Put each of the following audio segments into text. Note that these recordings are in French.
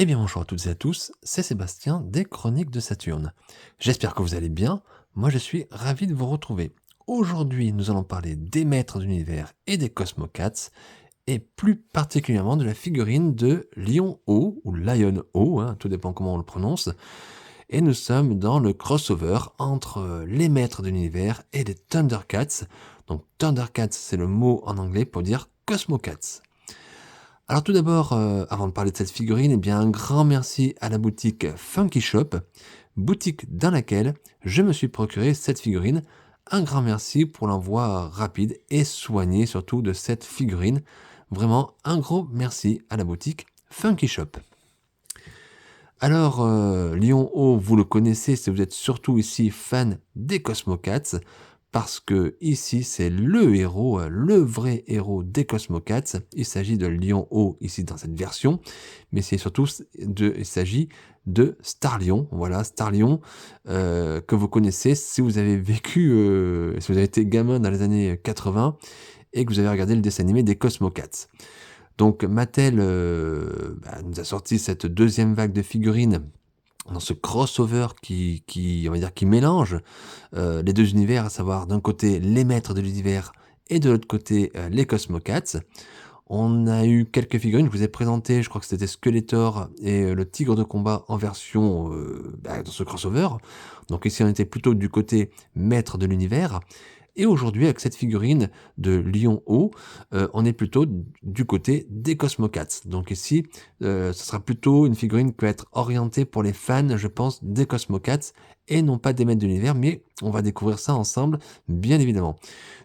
Eh bien bonjour à toutes et à tous, c'est Sébastien des Chroniques de Saturne. J'espère que vous allez bien, moi je suis ravi de vous retrouver. Aujourd'hui nous allons parler des maîtres d'univers et des Cosmocats, et plus particulièrement de la figurine de Lion-O, ou Lion-O, tout dépend comment on le prononce, et nous sommes dans le crossover entre les maîtres de l'univers et les Thundercats. Donc Thundercats c'est le mot en anglais pour dire Cosmocats. Alors tout d'abord, avant de parler de cette figurine, eh bien un grand merci à la boutique Funky Shop, boutique dans laquelle je me suis procuré cette figurine. Un grand merci pour l'envoi rapide et soigné surtout de cette figurine. Vraiment un gros merci à la boutique Funky Shop. Alors, Lion O, vous le connaissez si vous êtes surtout ici fan des Cosmocats, parce que ici c'est le héros, le vrai héros des Cosmocats. Il s'agit de Lion O ici dans cette version, mais il s'agit de Starlion. Voilà, Starlion que vous connaissez si vous avez vécu, si vous avez été gamin dans les années 80 et que vous avez regardé le dessin animé des Cosmocats. Donc Mattel nous a sorti cette deuxième vague de figurines dans ce crossover on va dire, qui mélange les deux univers, à savoir d'un côté les maîtres de l'univers et de l'autre côté les Cosmocats. On a eu quelques figurines, je vous ai présenté, je crois que c'était Skeletor et le Tigre de combat en version dans ce crossover. Donc ici on était plutôt du côté maître de l'univers. Et aujourd'hui, avec cette figurine de Lion-O, on est plutôt du côté des Cosmocats. Donc ici, ce sera plutôt une figurine qui va être orientée pour les fans, je pense, des Cosmocats et non pas des maîtres de l'univers, mais on va découvrir ça ensemble, bien évidemment.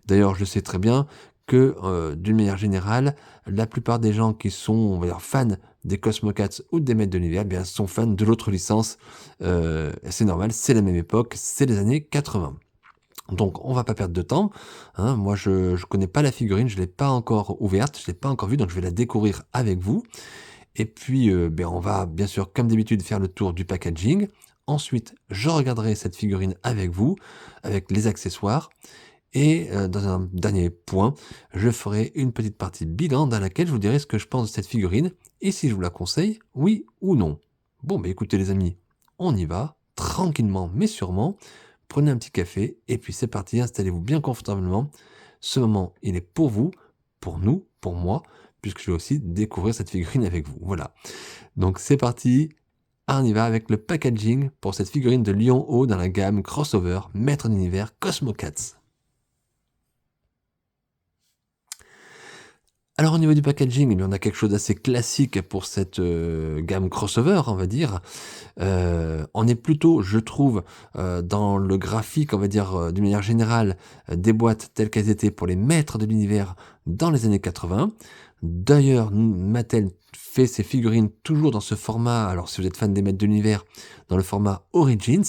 D'ailleurs, je sais très bien que, d'une manière générale, la plupart des gens qui sont, on va dire, fans des Cosmocats ou des maîtres de l'univers, eh bien, sont fans de l'autre licence. C'est normal, c'est la même époque, c'est les années 80. Donc on va pas perdre de temps, moi je connais pas la figurine, je l'ai pas encore ouverte, je l'ai pas encore vue, donc je vais la découvrir avec vous. Et puis on va bien sûr comme d'habitude faire le tour du packaging. Ensuite je regarderai cette figurine avec vous, avec les accessoires. Et dans un dernier point, je ferai une petite partie bilan dans laquelle je vous dirai ce que je pense de cette figurine et si je vous la conseille, oui ou non. Bon écoutez les amis, on y va, tranquillement mais sûrement. Prenez un petit café et puis c'est parti, installez-vous bien confortablement. Ce moment, il est pour vous, pour nous, pour moi, puisque je vais aussi découvrir cette figurine avec vous. Voilà. Donc c'est parti, on y va avec le packaging pour cette figurine de Lion-O dans la gamme Crossover Maître d'univers Cosmocats. Alors au niveau du packaging, eh bien, on a quelque chose d'assez classique pour cette gamme crossover, on va dire. On est plutôt, je trouve, dans le graphique, on va dire, d'une manière générale, des boîtes telles qu'elles étaient pour les maîtres de l'univers dans les années 80. D'ailleurs, Mattel fait ses figurines toujours dans ce format, alors si vous êtes fan des maîtres de l'univers, dans le format Origins,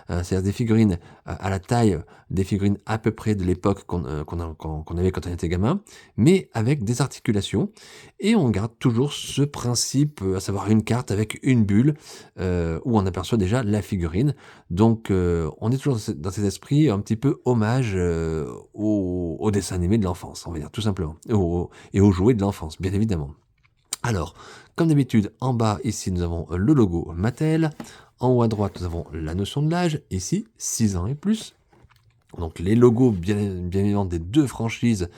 c'est-à-dire des figurines à la taille des figurines à peu près de l'époque qu'on avait quand on était gamin, mais avec des articulations. Et on garde toujours ce principe, à savoir une carte avec une bulle, où on aperçoit déjà la figurine. Donc on est toujours dans cet esprit un petit peu hommage au dessin animé de l'enfance, on va dire tout simplement, et aux jouets de l'enfance, bien évidemment. Alors, comme d'habitude, en bas, ici, nous avons le logo Mattel. En haut à droite, nous avons la notion de l'âge, ici, 6 ans et plus. Donc les logos bien évidemment des deux franchises,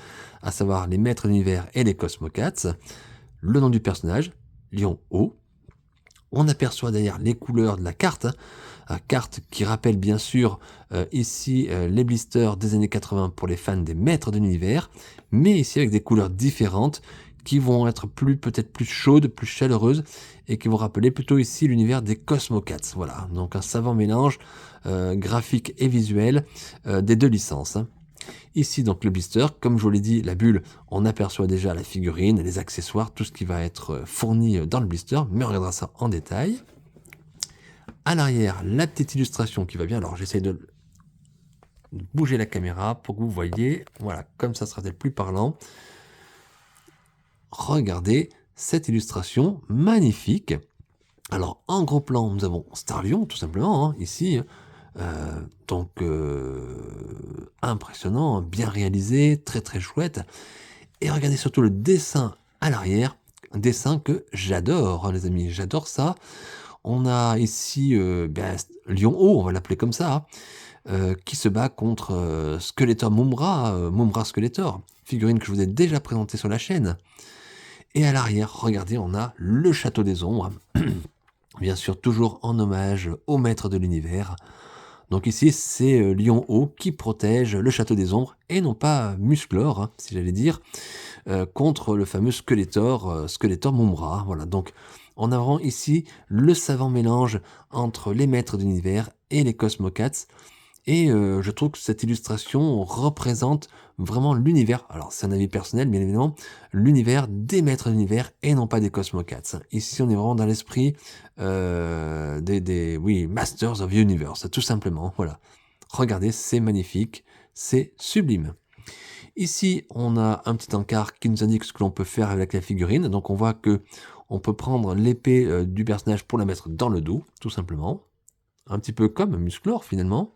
à savoir les Maîtres d'Univers et les Cosmocats. Le nom du personnage, Lion O. On aperçoit d'ailleurs les couleurs de la carte, carte qui rappelle bien sûr ici les blisters des années 80 pour les fans des Maîtres de l'Univers, mais ici avec des couleurs différentes qui vont être peut-être plus chaudes, plus chaleureuses, et qui vont rappeler plutôt ici l'univers des Cosmocats. Voilà, donc un savant mélange graphique et visuel des deux licences. Ici donc le blister, comme je vous l'ai dit, la bulle, on aperçoit déjà la figurine, les accessoires, tout ce qui va être fourni dans le blister, mais on regardera ça en détail. À l'arrière, la petite illustration qui va bien, alors j'essaie de bouger la caméra pour que vous voyez, voilà, comme ça sera peut-être plus parlant. Regardez cette illustration magnifique. Alors en gros plan, nous avons Starlion tout simplement, ici, donc impressionnant, bien réalisé, très très chouette. Et regardez surtout le dessin à l'arrière, un dessin que j'adore, hein, les amis, j'adore ça. On a ici, Lion O, on va l'appeler comme ça, hein, qui se bat contre, Skeletor Mumm-Ra, Mumm-Ra Skeletor, figurine que je vous ai déjà présentée sur la chaîne. Et à l'arrière, regardez, on a le Château des Ombres, bien sûr toujours en hommage au maître de l'univers. Donc ici, c'est Lion O qui protège le Château des Ombres, et non pas Musclor, hein, si j'allais dire, contre le fameux Skeletor, Skeletor Mumm-Ra. Voilà, donc on a vraiment ici le savant mélange entre les maîtres de l'univers et les Cosmocats. Et je trouve que cette illustration représente vraiment l'univers, alors c'est un avis personnel bien évidemment, l'univers des maîtres de l'univers et non pas des Cosmocats. Ici on est vraiment dans l'esprit oui, Masters of the Universe, tout simplement, voilà. Regardez, c'est magnifique, c'est sublime. Ici, on a un petit encart qui nous indique ce que l'on peut faire avec la figurine. Donc on voit que on peut prendre l'épée du personnage pour la mettre dans le dos, tout simplement. Un petit peu comme Musclor finalement.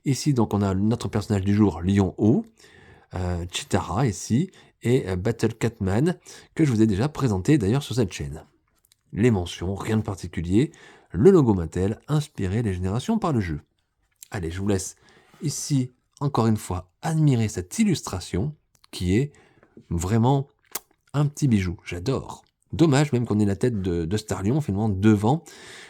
Ici, donc, on a notre personnage du jour, Lion O, Chitara ici, et Battle Catman, que je vous ai déjà présenté d'ailleurs sur cette chaîne. Les mentions, rien de particulier. Le logo Mattel, inspiré les générations par le jeu. Allez, je vous laisse ici, encore une fois, admirer cette illustration qui est vraiment un petit bijou. J'adore. Dommage même qu'on ait la tête de Starlion finalement devant.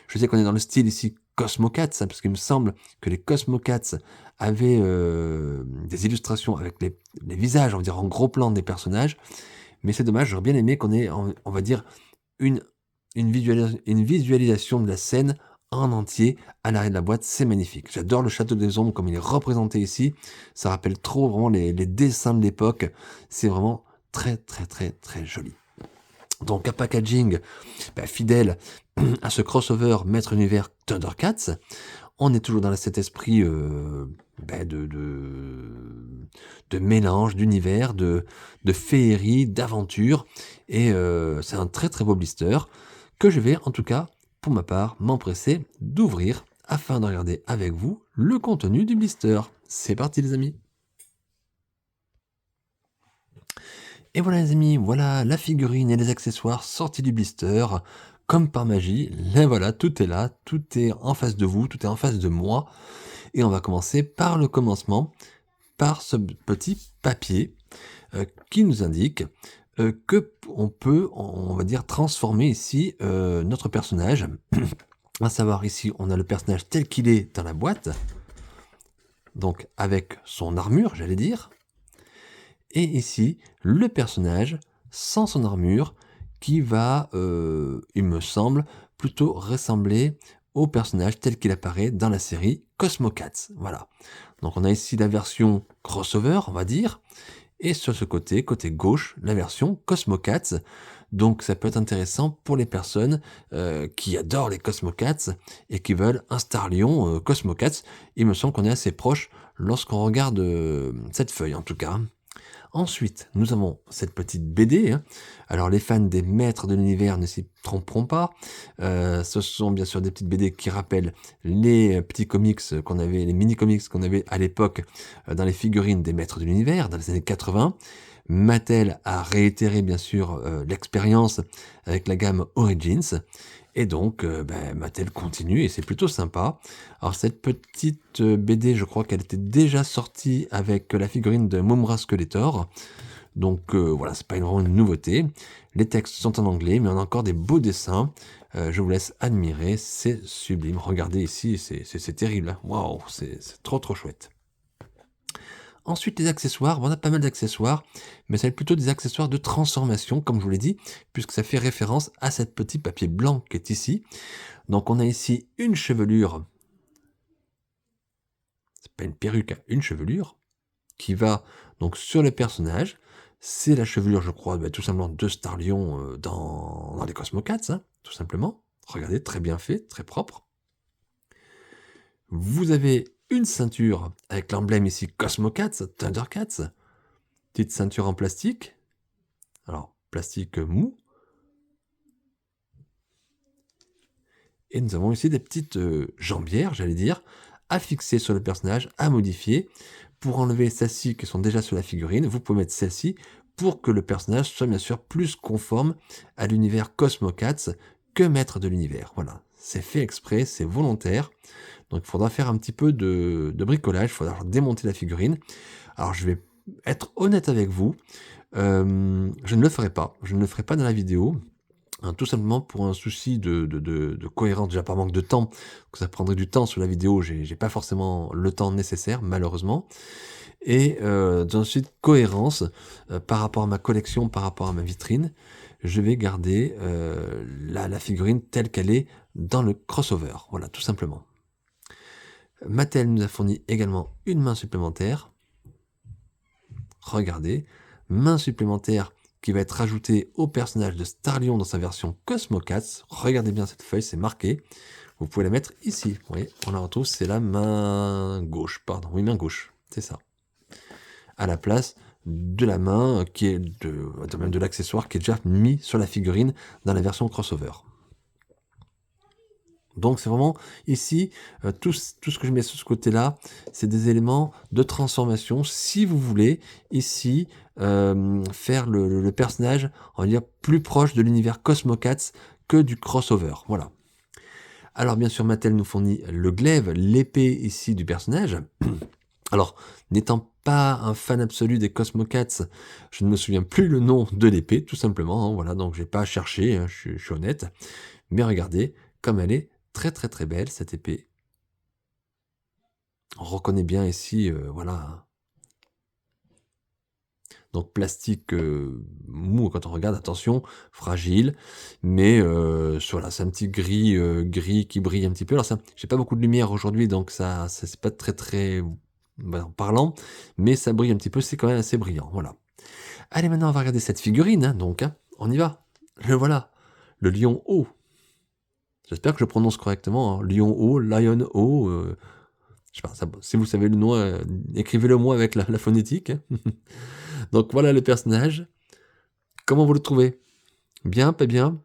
Je sais qu'on est dans le style ici Cosmocats, hein, parce qu'il me semble que les Cosmocats avaient des illustrations avec les visages, on va dire en gros plan des personnages. Mais c'est dommage, j'aurais bien aimé qu'on ait, on va dire, une visualisation de la scène en entier à l'arrière de la boîte. C'est magnifique. J'adore le Château des Ombres comme il est représenté ici. Ça rappelle trop vraiment les dessins de l'époque. C'est vraiment très très très très joli. Donc un packaging fidèle à ce crossover Maître Univers Thundercats. On est toujours dans cet esprit de mélange d'univers, de féerie, d'aventure. Et c'est un très très beau blister que je vais en tout cas, pour ma part, m'empresser d'ouvrir afin de regarder avec vous le contenu du blister. C'est parti les amis. Et voilà les amis, voilà la figurine et les accessoires sortis du blister. Comme par magie, là voilà, tout est là, tout est en face de vous, tout est en face de moi. Et on va commencer par le commencement, par ce petit papier qui nous indique que on peut, on va dire, transformer ici notre personnage. À savoir ici, on a le personnage tel qu'il est dans la boîte, donc avec son armure, j'allais dire. Et ici, le personnage sans son armure qui va, il me semble, plutôt ressembler au personnage tel qu'il apparaît dans la série Cosmocats. Voilà. Donc on a ici la version crossover, on va dire, et sur ce côté gauche, la version Cosmocats. Donc ça peut être intéressant pour les personnes qui adorent les Cosmocats et qui veulent un Starlion Cosmocats. Il me semble qu'on est assez proche lorsqu'on regarde cette feuille en tout cas. Ensuite, nous avons cette petite BD. Hein. Alors, les fans des maîtres de l'univers ne s'y tromperont pas. Ce sont bien sûr des petites BD qui rappellent les petits comics qu'on avait, les mini-comics qu'on avait à l'époque dans les figurines des maîtres de l'univers, dans les années 80. Mattel a réitéré bien sûr l'expérience avec la gamme Origins. Et donc, Mattel continue et c'est plutôt sympa. Alors cette petite BD, je crois qu'elle était déjà sortie avec la figurine de Mumm-Ra Skeletor. Donc voilà, c'est pas vraiment une nouveauté. Les textes sont en anglais, mais on a encore des beaux dessins. Je vous laisse admirer, c'est sublime. Regardez ici, c'est terrible. Waouh, c'est trop trop chouette. Ensuite, les accessoires, on a pas mal d'accessoires, mais ça va être plutôt des accessoires de transformation, comme je vous l'ai dit, puisque ça fait référence à cette petit papier blanc qui est ici. Donc on a ici une chevelure, c'est pas une perruque, hein, une chevelure, qui va donc sur le personnage. C'est la chevelure, je crois, tout simplement de Starlion dans les Cosmocats, hein, tout simplement. Regardez, très bien fait, très propre. Vous avez une ceinture avec l'emblème ici Cosmocats, Thundercats. Petite ceinture en plastique. Alors, plastique mou. Et nous avons ici des petites jambières, j'allais dire, à fixer sur le personnage, à modifier. Pour enlever celles-ci qui sont déjà sur la figurine, vous pouvez mettre celles-ci pour que le personnage soit bien sûr plus conforme à l'univers Cosmocats que maître de l'univers. Voilà, c'est fait exprès, c'est volontaire. Donc il faudra faire un petit peu de bricolage, il faudra démonter la figurine. Alors je vais être honnête avec vous, je ne le ferai pas. Je ne le ferai pas dans la vidéo. Hein, tout simplement pour un souci de cohérence, déjà par manque de temps, que ça prendrait du temps sur la vidéo, j'ai pas forcément le temps nécessaire, malheureusement. Et ensuite, cohérence par rapport à ma collection, par rapport à ma vitrine, je vais garder la figurine telle qu'elle est dans le crossover. Voilà, tout simplement. Mattel nous a fourni également une main supplémentaire. Regardez, main supplémentaire qui va être rajoutée au personnage de Starlion dans sa version Cosmocats. Regardez bien cette feuille, c'est marqué. Vous pouvez la mettre ici. Vous voyez, on la retrouve, c'est la main gauche. Pardon, oui, main gauche, c'est ça. À la place de la main qui est même de l'accessoire qui est déjà mis sur la figurine dans la version crossover. Donc c'est vraiment ici, tout ce que je mets sur ce côté-là, c'est des éléments de transformation. Si vous voulez, ici, faire le personnage, on va dire, plus proche de l'univers Cosmocats que du crossover. Voilà. Alors bien sûr, Mattel nous fournit le glaive, l'épée ici du personnage. Alors, n'étant pas un fan absolu des Cosmocats, je ne me souviens plus le nom de l'épée, tout simplement. Hein, voilà, donc j'ai pas cherché, hein, je suis honnête. Mais regardez comme elle est très très très belle cette épée. On reconnaît bien ici, voilà. Donc plastique mou quand on regarde, attention, fragile, mais voilà, c'est un petit gris, gris qui brille un petit peu. Alors ça, j'ai pas beaucoup de lumière aujourd'hui, donc ça c'est pas très très parlant, mais ça brille un petit peu, c'est quand même assez brillant, voilà. Allez, maintenant on va regarder cette figurine, hein, donc, hein, on y va. Le voilà, le lion haut. J'espère que je prononce correctement, hein. Lion haut, lion haut, je sais pas, si vous savez le nom, écrivez-le moi avec la phonétique. Hein. Donc voilà le personnage. Comment vous le trouvez? Bien, pas bien?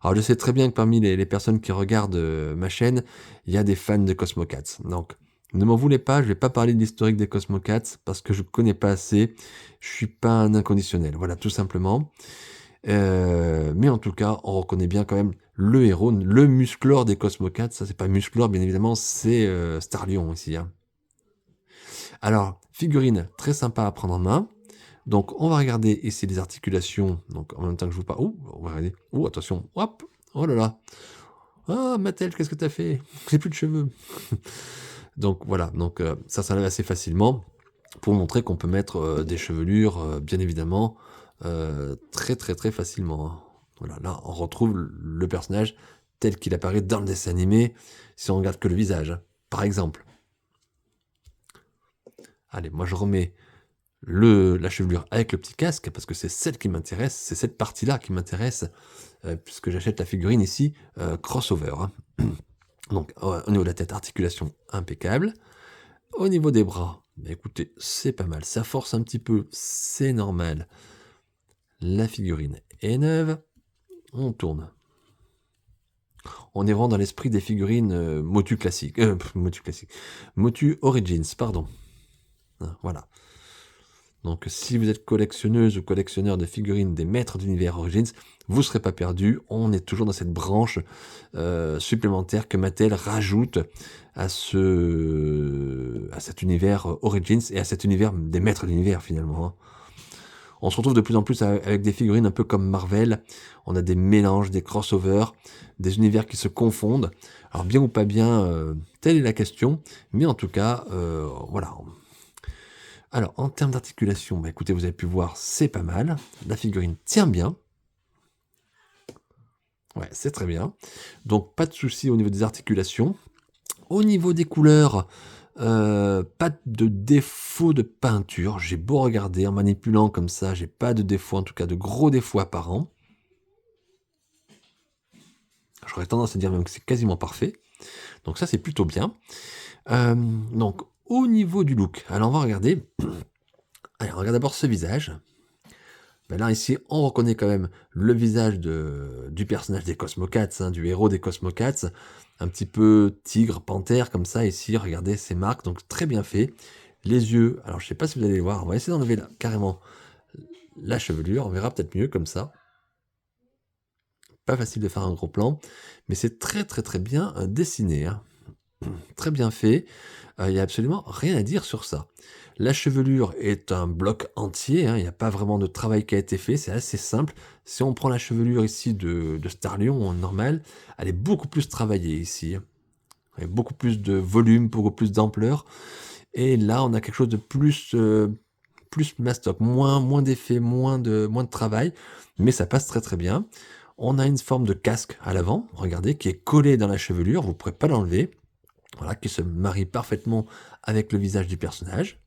Alors je sais très bien que parmi les personnes qui regardent ma chaîne, il y a des fans de Cosmocats. Donc ne m'en voulez pas, je vais pas parler de l'historique des Cosmocats parce que je connais pas assez. Je suis pas un inconditionnel, voilà, tout simplement. Mais en tout cas, on reconnaît bien quand même le héros, le musclor des Cosmocats. Ça, c'est pas musclor, bien évidemment, c'est Starlion ici. Hein. Alors, figurine très sympa à prendre en main. Donc, on va regarder ici les articulations. Donc, en même temps que je vous parle. Oh, on va regarder. Oh, attention. Hop. Oh là là. Ah, Mattel, qu'est-ce que t'as fait? J'ai plus de cheveux. Donc, voilà. Donc, ça s'enlève assez facilement pour montrer qu'on peut mettre des chevelures, bien évidemment, très, très, très facilement. Hein. Voilà. Là, on retrouve le personnage tel qu'il apparaît dans le dessin animé si on regarde que le visage, hein, par exemple. Allez, moi, je remets la chevelure avec le petit casque, parce que c'est celle qui m'intéresse, c'est cette partie-là qui m'intéresse, puisque j'achète la figurine ici, crossover. Hein. Donc, au niveau de la tête, articulation impeccable. Au niveau des bras, bah, écoutez, c'est pas mal. Ça force un petit peu, c'est normal. La figurine est neuve. On tourne. On est vraiment dans l'esprit des figurines Motu classique. Motu Origins, pardon. Voilà. Donc si vous êtes collectionneuse ou collectionneur de figurines des maîtres d'univers Origins, vous ne serez pas perdu. On est toujours dans cette branche supplémentaire que Mattel rajoute à cet univers Origins et à cet univers des maîtres d'univers finalement. Hein. On se retrouve de plus en plus avec des figurines un peu comme Marvel. On a des mélanges, des crossovers, des univers qui se confondent. Alors bien ou pas bien, telle est la question. Mais en tout cas, voilà. Alors, en termes d'articulation, bah écoutez, vous avez pu voir, c'est pas mal. La figurine tient bien. Ouais, c'est très bien. Donc, pas de souci au niveau des articulations. Au niveau des couleurs, pas de défaut de peinture. J'ai beau regarder en manipulant comme ça, j'ai pas de défaut, en tout cas de gros défauts apparents. J'aurais tendance à dire même que c'est quasiment parfait. Donc ça, c'est plutôt bien. Donc, au niveau du look, alors on va regarder. Allez, on regarde d'abord ce visage. Ben là, ici, on reconnaît quand même le visage du personnage des Cosmocats, hein, du héros des Cosmocats. Un petit peu tigre, panthère, comme ça, ici, regardez ces marques, donc très bien fait. Les yeux, alors je sais pas si vous allez les voir, on va essayer d'enlever carrément la chevelure, on verra peut-être mieux comme ça. Pas facile de faire un gros plan, mais c'est très, très, très bien, dessiné, hein. Très bien fait, il y a absolument rien à dire sur ça. La chevelure est un bloc entier, hein, il y a pas vraiment de travail qui a été fait, c'est assez simple. Si on prend la chevelure ici de Starlion en normal, elle est beaucoup plus travaillée ici, hein. Avec beaucoup plus de volume, beaucoup plus d'ampleur et là, on a quelque chose de plus mastoc, moins d'effets, moins de travail, mais ça passe très, très bien. On a une forme de casque à l'avant, regardez, qui est collé dans la chevelure, vous ne pourrez pas l'enlever. Voilà, qui se marie parfaitement avec le visage du personnage.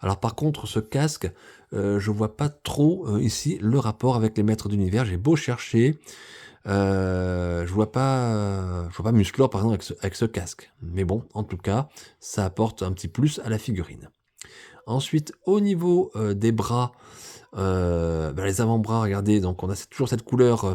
Alors par contre, ce casque, je vois pas trop, ici, le rapport avec les maîtres d'univers. J'ai beau chercher, je vois pas Musclor, par exemple, avec ce casque. Mais bon, en tout cas, ça apporte un petit plus à la figurine. Ensuite, au niveau, des bras, les avant-bras, regardez, donc on a toujours cette couleur,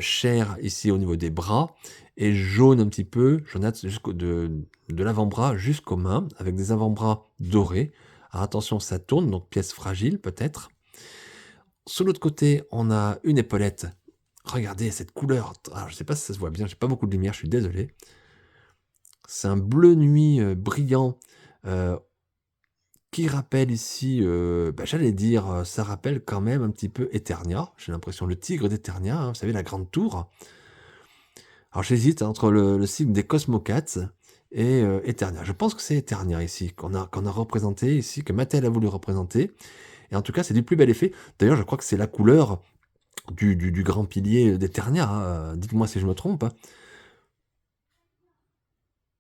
chair ici au niveau des bras et jaune un petit peu, jaunâtre de l'avant-bras jusqu'aux mains, avec des avant-bras dorés. Alors attention, ça tourne, donc pièce fragile peut-être. Sur l'autre côté, on a une épaulette. Regardez cette couleur. Alors, je sais pas si ça se voit bien, j'ai pas beaucoup de lumière, je suis désolé. C'est un bleu nuit brillant qui rappelle ici, j'allais dire, ça rappelle quand même un petit peu Eternia. J'ai l'impression, le tigre d'Eternia, hein, vous savez, la grande tour. Alors j'hésite entre le signe des Cosmocats et Eternia. Je pense que c'est Eternia ici, qu'on a représenté ici, que Mattel a voulu représenter. Et en tout cas, c'est du plus bel effet. D'ailleurs, je crois que c'est la couleur du grand pilier d'Eternia, hein. Dites-moi si je me trompe, hein.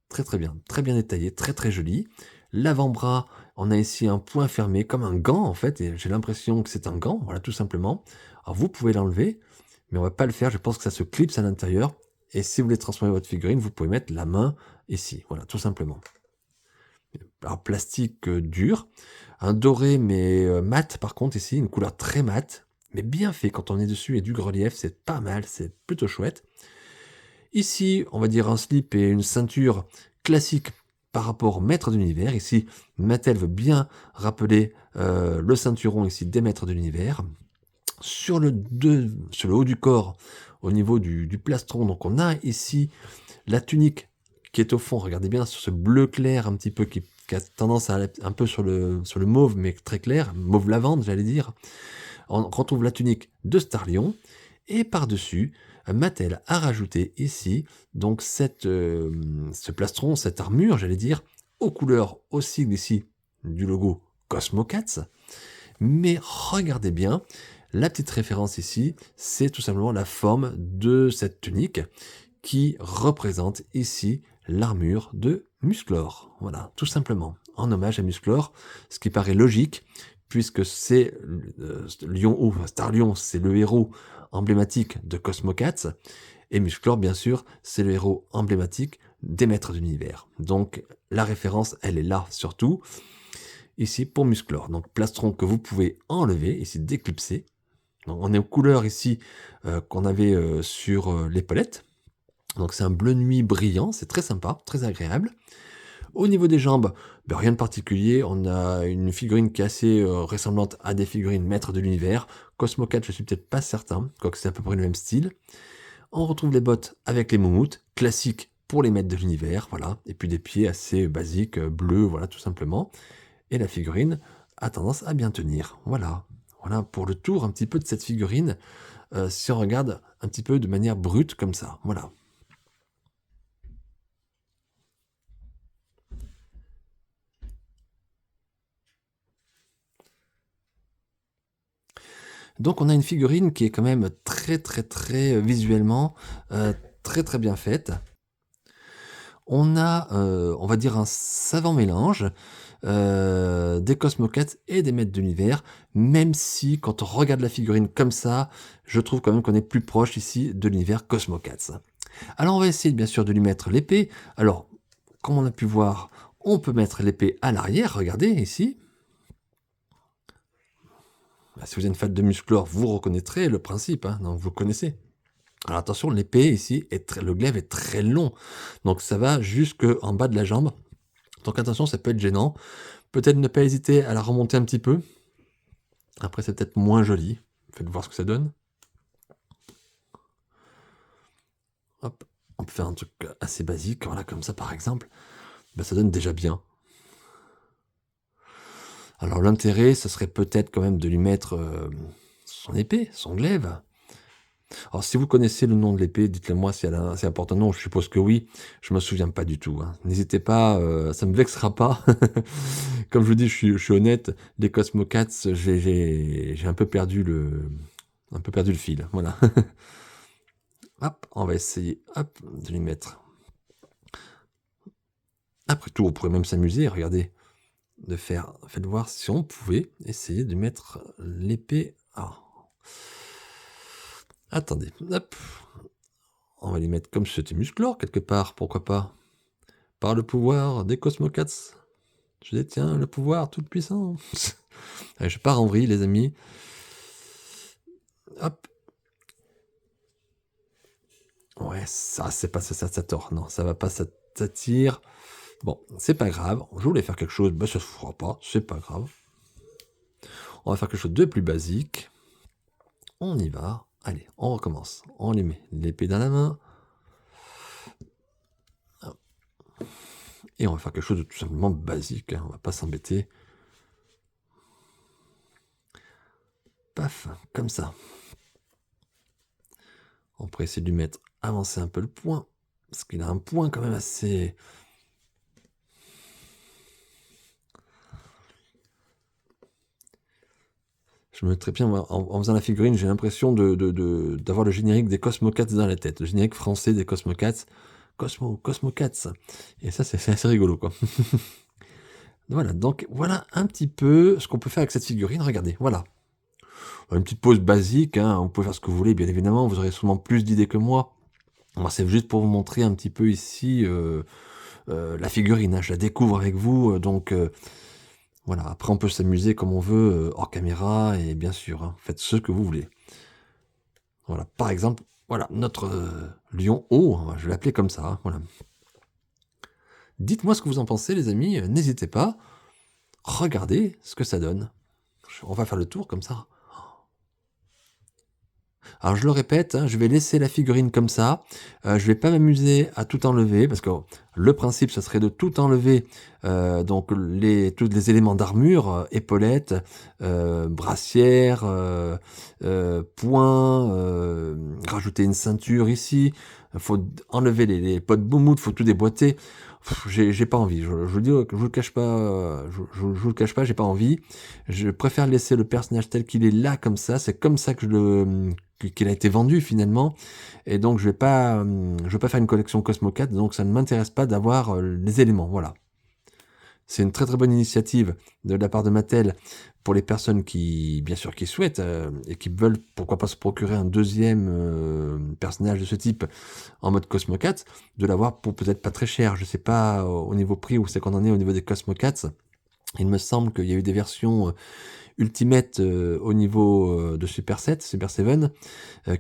Très bien détaillé, très très joli. L'avant-bras, on a ici un point fermé, comme un gant en fait, et j'ai l'impression que c'est un gant, voilà, tout simplement. Alors vous pouvez l'enlever, mais on va pas le faire, je pense que ça se clipse à l'intérieur. Et si vous voulez transformer votre figurine, vous pouvez mettre la main ici, voilà, tout simplement. Alors plastique dur, un doré mais mat par contre ici, une couleur très mate, mais bien fait quand on est dessus et du relief, c'est pas mal, c'est plutôt chouette. Ici, on va dire un slip et une ceinture classique par rapport au maître de l'univers. Ici, Mattel veut bien rappeler le ceinturon ici des maîtres de l'univers. Sur le haut du corps, au niveau du plastron, donc on a ici la tunique qui est au fond, regardez bien sur ce bleu clair un petit peu qui a tendance à aller un peu sur le mauve, mais très clair, mauve lavande j'allais dire. On retrouve la tunique de Starlion, et par-dessus, Mattel a rajouté ici donc ce plastron, cette armure, j'allais dire, aux couleurs, au sigle ici du logo Cosmocats. Mais regardez bien, la petite référence ici, c'est tout simplement la forme de cette tunique qui représente ici l'armure de Musclor. Voilà, tout simplement, en hommage à Musclor, ce qui paraît logique, puisque c'est Lion ou Star Lion, c'est le héros emblématique de Cosmocats, et Musclor, bien sûr, c'est le héros emblématique des Maîtres de l'Univers. Donc la référence, elle est là surtout, ici pour Musclor. Donc plastron que vous pouvez enlever, ici déclipser. Donc, on est aux couleurs ici qu'on avait sur l'épaulette. Donc c'est un bleu nuit brillant, c'est très sympa, très agréable. Au niveau des jambes, rien de particulier, on a une figurine qui est assez ressemblante à des figurines maîtres de l'univers. Cosmocat, je suis peut-être pas certain, quoique c'est à peu près le même style. On retrouve les bottes avec les moumoutes, classiques pour les maîtres de l'univers, voilà. Et puis des pieds assez basiques, bleus, voilà, tout simplement. Et la figurine a tendance à bien tenir, voilà. Voilà pour le tour un petit peu de cette figurine, si on regarde un petit peu de manière brute comme ça, voilà. Donc on a une figurine qui est quand même très très très visuellement très très bien faite. On a, on va dire un savant mélange des Cosmocats et des Maîtres de l'Univers, même si quand on regarde la figurine comme ça, je trouve quand même qu'on est plus proche ici de l'univers Cosmocats. Alors on va essayer bien sûr de lui mettre l'épée. Alors, comme on a pu voir, on peut mettre l'épée à l'arrière, regardez ici. Si vous êtes une fan de Musclor, vous reconnaîtrez le principe, hein, donc vous le connaissez. Alors attention, l'épée ici, le glaive est très long, donc ça va jusqu'en bas de la jambe. Donc attention, ça peut être gênant. Peut-être ne pas hésiter à la remonter un petit peu. Après, c'est peut-être moins joli. Faites voir ce que ça donne. Hop, on peut faire un truc assez basique, voilà, comme ça par exemple. Ben, ça donne déjà bien. Alors l'intérêt, ce serait peut-être quand même de lui mettre son épée, son glaive. Alors si vous connaissez le nom de l'épée, dites-le moi si elle apporte un nom, je suppose que oui. Je me souviens pas du tout, hein. N'hésitez pas, ça me vexera pas. Comme je vous dis, je suis honnête, les Cosmocats, j'ai un peu perdu le fil, voilà. Hop, on va essayer, hop, de lui mettre. Après tout, on pourrait même s'amuser, regardez, faites voir si on pouvait essayer de mettre l'épée. Attendez, hop, on va lui mettre comme si c'était Musclor quelque part, pourquoi pas. Par le pouvoir des Cosmocats, je détiens le pouvoir tout puissant. Allez, je pars en vrille, les amis. Hop. Ouais, ça, c'est pas ça tord. Non, ça va pas, ça tire. Bon, c'est pas grave. Je voulais faire quelque chose, ça se fera pas, c'est pas grave. On va faire quelque chose de plus basique. On y va. Allez, on recommence. On les met l'épée dans la main. Et on va faire quelque chose de tout simplement basique. Hein. On va pas s'embêter. Paf, comme ça. On pourrait essayer de lui mettre avancer un peu le point. Parce qu'il a un point quand même assez... Je me mettrais bien, en faisant la figurine, j'ai l'impression d'avoir le générique des Cosmocats dans la tête. Le générique français des Cosmocats. Cosmocats. Et ça, c'est assez rigolo, quoi. Voilà, donc voilà un petit peu ce qu'on peut faire avec cette figurine. Regardez, voilà. Une petite pause basique, hein. Vous pouvez faire ce que vous voulez, bien évidemment. Vous aurez souvent plus d'idées que moi. Moi, c'est juste pour vous montrer un petit peu ici la figurine. Hein. Je la découvre avec vous, donc... Voilà, après on peut s'amuser comme on veut, hors caméra, et bien sûr, hein, faites ce que vous voulez. Voilà, par exemple, voilà, notre lion haut, je vais l'appeler comme ça, hein, voilà. Dites-moi ce que vous en pensez, les amis, n'hésitez pas, regardez ce que ça donne. On va faire le tour comme ça. Alors je le répète, hein, je vais laisser la figurine comme ça, je vais pas m'amuser à tout enlever, parce que le principe, ce serait de tout enlever, donc tous les éléments d'armure, épaulettes, brassière, poings, rajouter une ceinture ici, il faut enlever les pots de boumoute, il faut tout déboîter. J'ai pas envie, je vous dis, je vous le cache pas, je vous le cache pas, j'ai pas envie. Je préfère laisser le personnage tel qu'il est là, comme ça, c'est comme ça que qu'il a été vendu finalement, et donc je vais pas faire une collection Cosmocat, donc ça ne m'intéresse pas d'avoir les éléments, voilà. C'est une très très bonne initiative de la part de Mattel pour les personnes qui, bien sûr, qui souhaitent et qui veulent, pourquoi pas, se procurer un deuxième personnage de ce type en mode Cosmocat, de l'avoir pour peut-être pas très cher. Je sais pas au niveau prix où c'est qu'on en est au niveau des Cosmocats. Il me semble qu'il y a eu des versions Ultimate au niveau de Super 7, Super 7,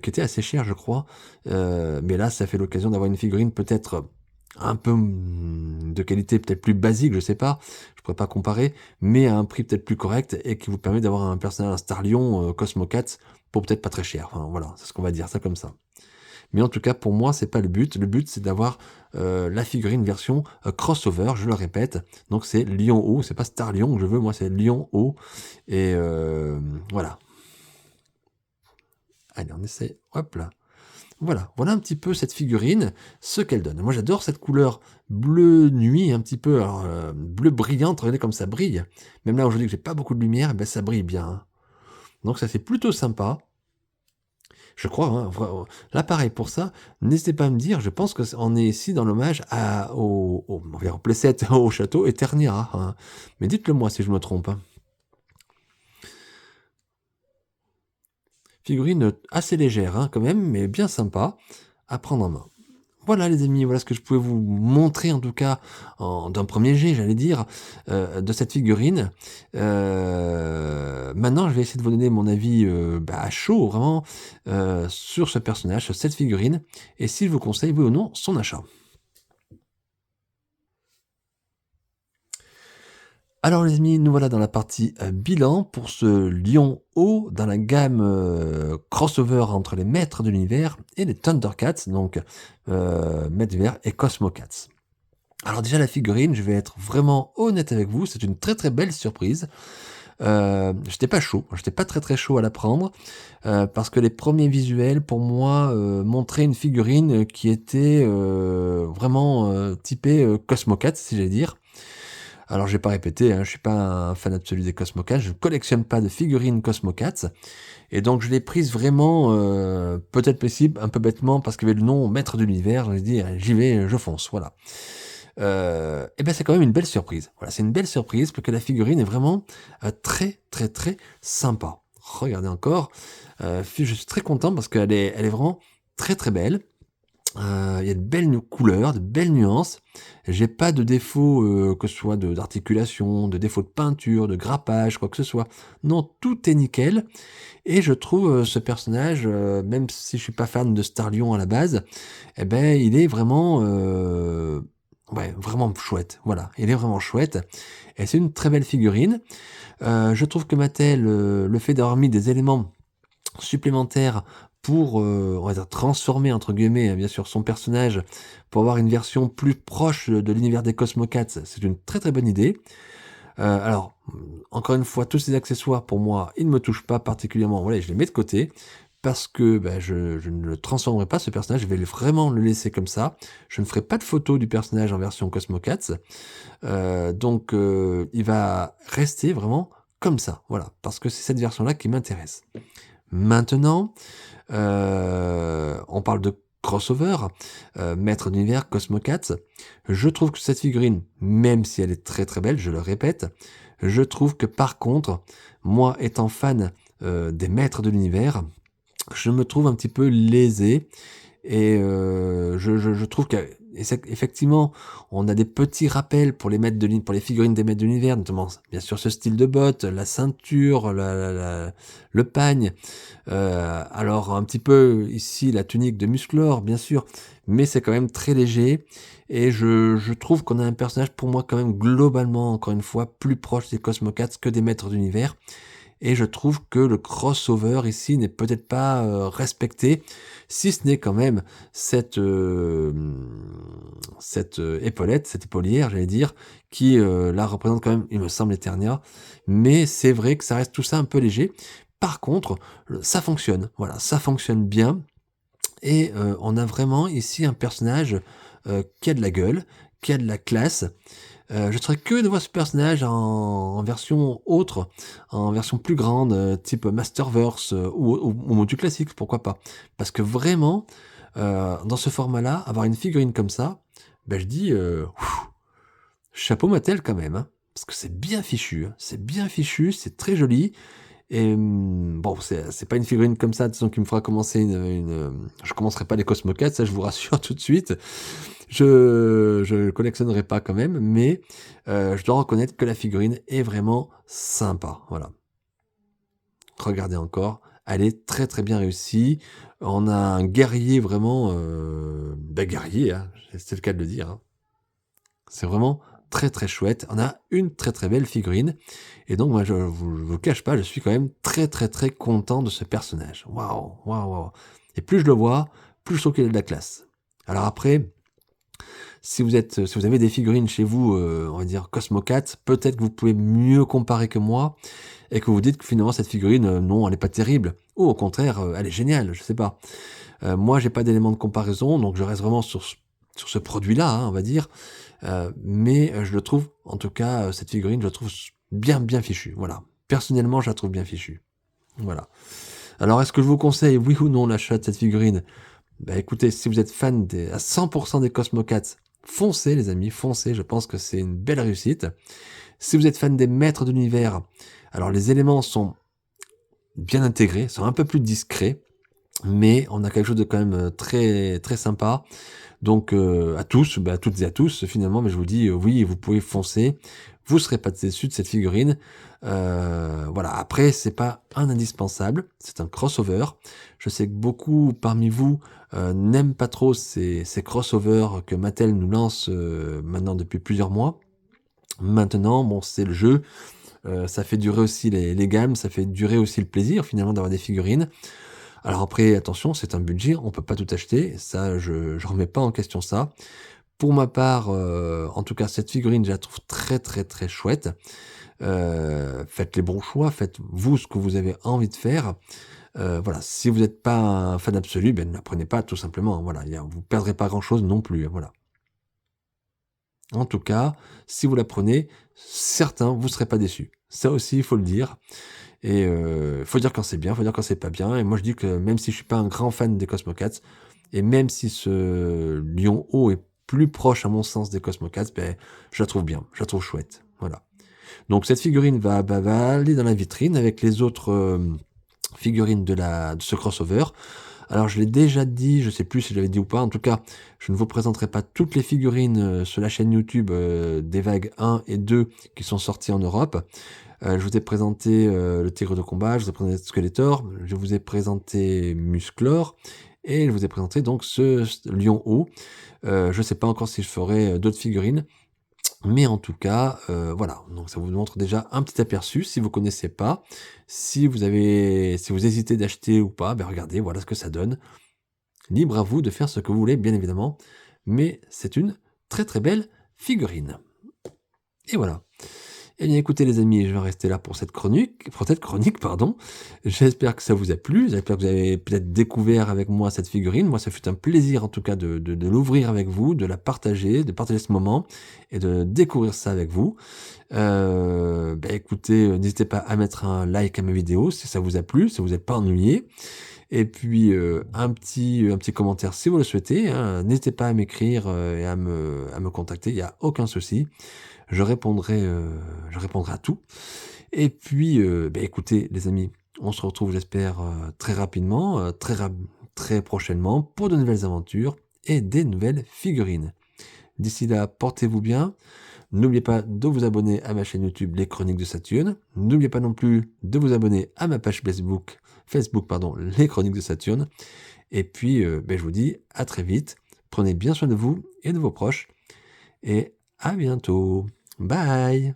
qui était assez cher, je crois. Mais là, ça fait l'occasion d'avoir une figurine peut-être un peu de qualité peut-être plus basique, je sais pas, je pourrais pas comparer, mais à un prix peut-être plus correct et qui vous permet d'avoir un personnage, un Starlion Cosmocats pour peut-être pas très cher. Enfin, voilà, c'est ce qu'on va dire, ça comme ça. Mais en tout cas, pour moi, c'est pas le but. Le but, c'est d'avoir la figurine version crossover, je le répète. Donc c'est Lion haut, c'est pas Star Lion que je veux, moi c'est Lion haut. Et voilà. Allez, on essaie. Hop là. Voilà, voilà un petit peu cette figurine, ce qu'elle donne. Moi j'adore cette couleur bleu nuit, un petit peu alors, bleu brillante, regardez comme ça brille. Même là aujourd'hui que j'ai pas beaucoup de lumière, ben, ça brille bien. Hein. Donc ça c'est plutôt sympa. Je crois, hein, là pareil pour ça, n'hésitez pas à me dire, je pense qu'on est ici dans l'hommage au Playset, au château Eternia. Hein. Mais dites-le moi si je me trompe. Hein. Figurine assez légère hein, quand même, mais bien sympa à prendre en main. Voilà les amis, voilà ce que je pouvais vous montrer en tout cas d'un premier jet, j'allais dire, de cette figurine. Maintenant, je vais essayer de vous donner mon avis à chaud, vraiment, sur ce personnage, sur cette figurine, et si je vous conseille, oui ou non, son achat. Alors les amis, nous voilà dans la partie bilan pour ce lion haut dans la gamme crossover entre les maîtres de l'univers et les Thundercats, donc maîtres d'univers et Cosmocats. Alors déjà la figurine, je vais être vraiment honnête avec vous, c'est une très très belle surprise. J'étais pas chaud, j'étais pas très très chaud à la prendre, parce que les premiers visuels pour moi montraient une figurine qui était vraiment typée Cosmocats, si j'allais dire. Alors je vais pas répéter, hein, je suis pas un fan absolu des Cosmocats, je ne collectionne pas de figurines Cosmocats, et donc je l'ai prise vraiment, peut-être possible, un peu bêtement, parce qu'il y avait le nom Maître de l'Univers, je me dit: «J'y vais, je fonce», voilà. Et ben c'est quand même une belle surprise. Voilà, c'est une belle surprise, parce que la figurine est vraiment, très, très, très sympa. Regardez encore, je suis très content parce qu'elle est vraiment très, très belle. Il y a de belles couleurs, de belles nuances. J'ai pas de défaut, que ce soit d'articulation, de défaut de peinture, de grappage, quoi que ce soit. Non, tout est nickel et je trouve, ce personnage, même si je suis pas fan de Starlion à la base, et ben, il est vraiment, ouais, vraiment chouette. Voilà, il est vraiment chouette et c'est une très belle figurine. Je trouve que Mattel, le fait d'avoir mis des éléments supplémentaires pour, on va dire «transformer» entre guillemets, bien sûr, son personnage pour avoir une version plus proche de l'univers des Cosmocats, c'est une très, très bonne idée. Alors, encore une fois, tous ces accessoires pour moi, ils ne me touchent pas particulièrement. Voilà, je les mets de côté parce que, bah, je ne le transformerai pas ce personnage, je vais vraiment le laisser comme ça. Je ne ferai pas de photo du personnage en version Cosmocats, donc il va rester vraiment comme ça, voilà, parce que c'est cette version-là qui m'intéresse. Maintenant, on parle de crossover, maître d'univers, Cosmocats. Je trouve que cette figurine, même si elle est très très belle, je le répète, je trouve que par contre, moi étant fan des maîtres de l'univers, je me trouve un petit peu lésé et je trouve qu'effectivement, on a des petits rappels pour pour les figurines des maîtres de l'univers, notamment bien sûr ce style de bottes, la ceinture, le pagne. Alors un petit peu ici la tunique de Musclor, bien sûr, mais c'est quand même très léger et je trouve qu'on a un personnage pour moi quand même globalement, encore une fois, plus proche des Cosmocats que des maîtres d'univers et je trouve que le crossover ici n'est peut-être pas, respecté, si ce n'est quand même cette épaulette, cette épaulière, j'allais dire, qui, là représente quand même, il me semble, Eternia, mais c'est vrai que ça reste tout ça un peu léger. Par contre, ça fonctionne, voilà, ça fonctionne bien et on a vraiment ici un personnage, qui a de la gueule, qui a de la classe. Je serais curieux de voir ce personnage en version autre, en version plus grande, type Masterverse, ou module classique, pourquoi pas. Parce que vraiment, dans ce format-là, avoir une figurine comme ça, ben je dis, chapeau Mattel quand même, hein. Parce que c'est bien fichu, hein. C'est bien fichu, c'est très joli. Et bon, c'est pas une figurine comme ça, disons, qui me fera commencer je commencerai pas les Cosmocats, ça je vous rassure tout de suite. Je collectionnerai pas quand même, mais je dois reconnaître que la figurine est vraiment sympa, voilà. Regardez encore, elle est très, très bien réussie. On a un guerrier vraiment, bah, guerrier, hein, c'est le cas de le dire, hein. C'est vraiment très, très chouette. On a une très, très belle figurine et donc moi je vous cache pas, je suis quand même très, très, très content de ce personnage. Waouh, waouh, waouh et plus je le vois, plus je trouve qu'il a de la classe. Alors après, si vous avez des figurines chez vous, on va dire Cosmocats, peut-être que vous pouvez mieux comparer que moi et que vous vous dites que finalement cette figurine, non, elle est pas terrible ou au contraire, elle est géniale, je sais pas. Moi, j'ai pas d'élément de comparaison, donc je reste vraiment sur ce produit-là, hein, on va dire. Mais je le trouve, en tout cas, cette figurine, je la trouve bien, bien fichue. Voilà. Personnellement, je la trouve bien fichue. Voilà. Alors, est-ce que je vous conseille, oui ou non, l'achat de cette figurine? Bah écoutez, si vous êtes fan à 100% des Cosmocats, foncez les amis, foncez, je pense que c'est une belle réussite. Si vous êtes fan des maîtres de l'univers, alors les éléments sont bien intégrés, sont un peu plus discrets, mais on a quelque chose de quand même très très sympa. Donc à tous, à toutes et à tous finalement, mais je vous dis oui, vous pouvez foncer, vous serez pas déçus de cette figurine. Voilà, après c'est pas un indispensable, c'est un crossover. Je sais que beaucoup parmi vous n'aiment pas trop ces crossovers que Mattel nous lance maintenant depuis plusieurs mois. Maintenant, bon, c'est le jeu, ça fait durer aussi les gammes, ça fait durer aussi le plaisir finalement d'avoir des figurines. Alors après, attention, c'est un budget, on peut pas tout acheter, ça je remets pas en question ça. Pour ma part, en tout cas cette figurine, je la trouve très, très, très chouette. Faites les bons choix, faites vous ce que vous avez envie de faire. Voilà, si vous n'êtes pas un fan absolu, ben ne la prenez pas tout simplement, voilà, vous perdrez pas grand chose non plus, voilà. En tout cas, si vous la prenez, certains, vous serez pas déçus. Ça aussi, il faut le dire et faut dire quand c'est bien, faut dire quand c'est pas bien et moi je dis que même si je suis pas un grand fan des Cosmocats et même si ce lion haut est plus proche à mon sens des Cosmocats, ben je la trouve bien, je la trouve chouette, voilà. Donc cette figurine va aller dans la vitrine avec les autres, figurines de ce crossover. Alors je l'ai déjà dit, je sais plus si je l'avais dit ou pas, en tout cas, je ne vous présenterai pas toutes les figurines, sur la chaîne YouTube, des vagues 1 et 2 qui sont sorties en Europe. Je vous ai présenté, le Tigre de combat, je vous ai présenté Skeletor, je vous ai présenté Musclor et je vous ai présenté donc ce lion haut. Je sais pas encore si je ferai, d'autres figurines, mais en tout cas, voilà, donc ça vous montre déjà un petit aperçu si vous connaissez pas. Si vous hésitez d'acheter ou pas, ben regardez, voilà ce que ça donne. Libre à vous de faire ce que vous voulez, bien évidemment, mais c'est une très, très belle figurine et voilà. Eh bien écoutez les amis, je vais rester là pour cette chronique, pardon. J'espère que ça vous a plu, j'espère que vous avez peut-être découvert avec moi cette figurine. Moi, ça fut un plaisir en tout cas de l'ouvrir avec vous, de la partager, de partager ce moment et de découvrir ça avec vous. Bah écoutez, n'hésitez pas à mettre un like à ma vidéo si ça vous a plu, si vous n'êtes pas ennuyé. Et puis un petit commentaire si vous le souhaitez, hein. N'hésitez pas à m'écrire et à me contacter, il n'y a aucun souci. Je répondrai à tout. Et puis, bah, écoutez, les amis, on se retrouve, j'espère, très rapidement, très prochainement, pour de nouvelles aventures et des nouvelles figurines. D'ici là, portez-vous bien. N'oubliez pas de vous abonner à ma chaîne YouTube Les Chroniques de Saturne. N'oubliez pas non plus de vous abonner à ma page Facebook, pardon, Les Chroniques de Saturne. Et puis, ben, je vous dis à très vite. Prenez bien soin de vous et de vos proches. Et à bientôt. Bye!